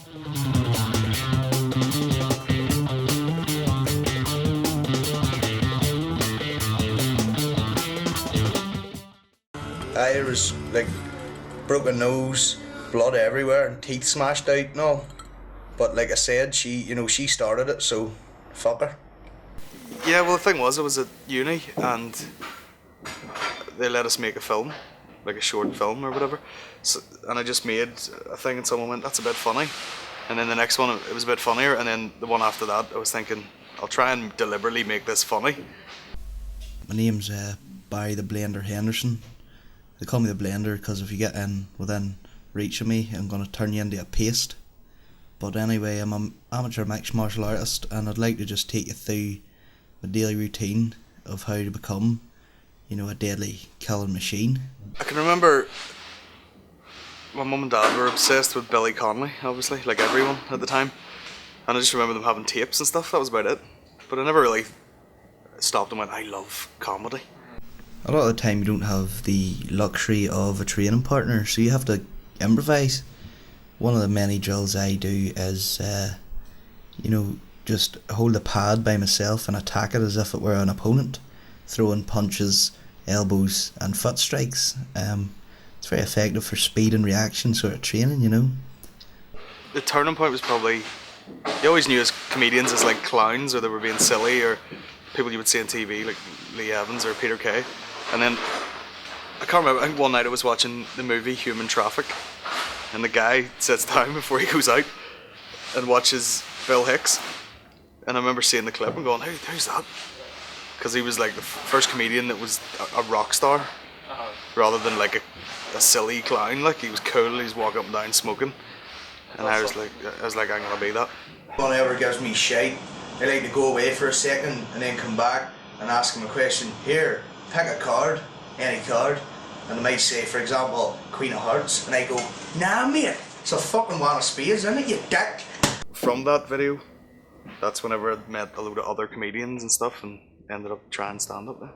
I was like broken nose, blood everywhere, and teeth smashed out and all. But like I said, she started it, so fuck her. Yeah, well the thing was, I was at uni and they let us make a film, like a short film or whatever. So, and I just made a thing and someone went, that's a bit funny. And then the next one, it was a bit funnier. And then the one after that, I was thinking, I'll try and deliberately make this funny. My name's Barry the Blender Henderson. They call me the Blender because if you get in within reach of me, I'm going to turn you into a paste. But anyway, I'm an amateur mixed martial artist and I'd like to just take you through my daily routine of how to become, a deadly killing machine. I can remember my mum and dad were obsessed with Billy Connolly, obviously, like everyone at the time. And I just remember them having tapes and stuff, that was about it. But I never really stopped and went, I love comedy. A lot of the time you don't have the luxury of a training partner, so you have to improvise. One of the many drills I do is, just hold the pad by myself and attack it as if it were an opponent, throwing punches, elbows and foot strikes. It's very effective for speed and reaction sort of training, The turning point was probably, you always knew as comedians as like clowns, or they were being silly, or people you would see on TV like Lee Evans or Peter Kay. And then, I can't remember, I think one night I was watching the movie Human Traffic, and the guy sits down before he goes out and watches Bill Hicks. And I remember seeing the clip and going, who's that? Because he was like the first comedian that was a rock star, rather than like a silly clown. Like, he was cool, he's walking up and down smoking. And I was like, I'm gonna be that. No one ever gives me shite. I like to go away for a second and then come back and ask them a question. Here, pick a card, any card. And they might say, for example, Queen of Hearts. And I go, nah mate, it's a fucking one of spades, isn't it, you dick? From that video, that's whenever I met a load of other comedians and stuff and ended up trying stand up there.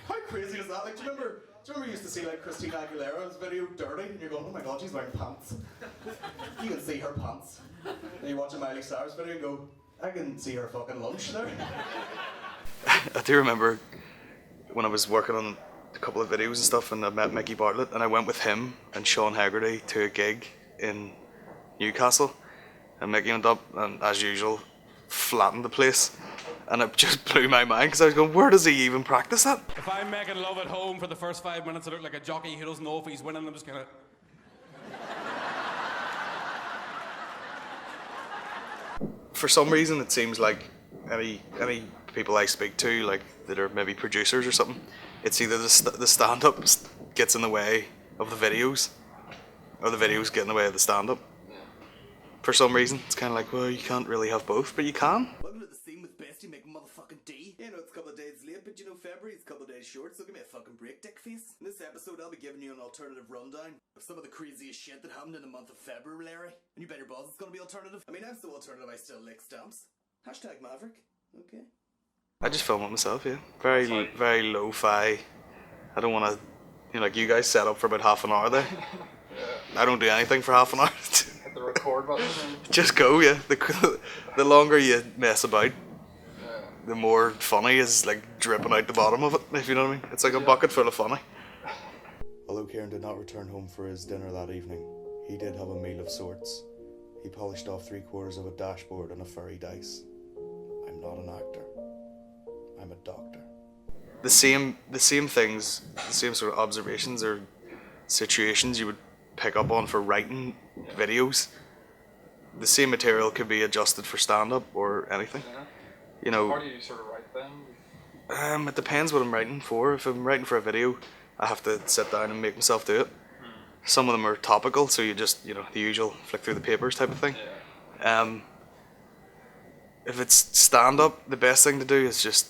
How crazy is that? Like, do you remember you used to see like Christina Aguilera's video Dirty and you're going, oh my god, she's wearing pants. You can see her pants. And you watch a Miley Cyrus video and go, I can see her fucking lunch there. I do remember when I was working on a couple of videos and stuff and I met Mickey Bartlett and I went with him and Sean Hegarty to a gig in Newcastle, and Mickey went up and as usual flattened the place, and it just blew my mind because I was going, where does he even practice that? If I'm making love at home for the first 5 minutes, I look like a jockey who doesn't know if he's winning. I'm just kind of... For some reason it seems like any people I speak to, like that are maybe producers or something, it's either the stand-up gets in the way of the videos or the videos get in the way of the stand-up. For some reason it's kind of like, well, you can't really have both, but you can. Welcome to the scene with Bestie making motherfucking D. You know, it's a couple of days late, but you know February's a couple of days short, so give me a fucking break, dickface. In this episode I'll be giving you an alternative rundown of some of the craziest shit that happened in the month of February. And you bet your balls it's gonna be alternative. I mean, I'm so alternative I still lick stamps. Hashtag Maverick. Okay. I just film it myself, yeah. Very lo-fi. I don't want to, like you guys set up for about half an hour there. I don't do anything for half an hour. Hit the record button. Just go, yeah. The longer you mess about, the more funny is like dripping out the bottom of it, if you know what I mean. It's like a bucket full of funny. Although Kieran did not return home for his dinner that evening, he did have a meal of sorts. He polished off 3/4 of a dashboard and a furry dice. I'm not an actor. I'm a doctor. The same things, the same sort of observations or situations you would pick up on for writing videos. The same material could be adjusted for stand-up or anything. You know. How do you sort of write them? It depends what I'm writing for. If I'm writing for a video, I have to sit down and make myself do it. Some of them are topical, so you just, the usual flick through the papers type of thing. If it's stand-up, the best thing to do is just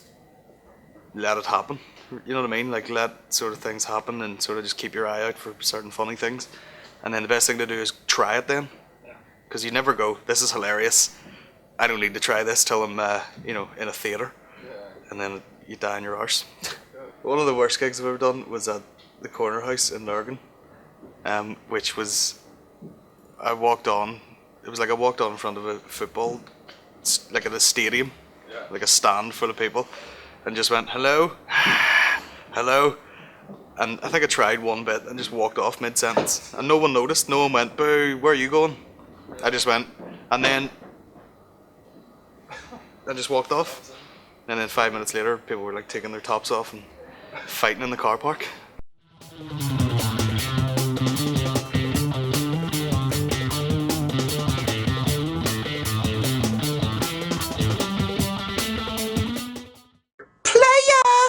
let it happen. You know what I mean? Like, let sort of things happen and sort of just keep your eye out for certain funny things. And then the best thing to do is try it then. Because you never go, this is hilarious, I don't need to try this till I'm, in a theatre. And then you die on your arse. One of the worst gigs I've ever done was at the Corner House in Lurgan, which was I walked on. It was like I walked on in front of a football, like at a stadium, like a stand full of people, and just went hello, hello, and I think I tried one bit and just walked off mid sentence, and no one noticed. No one went, boo, where are you going? I just went, and then I just walked off, and then 5 minutes later, people were like taking their tops off and fighting in the car park.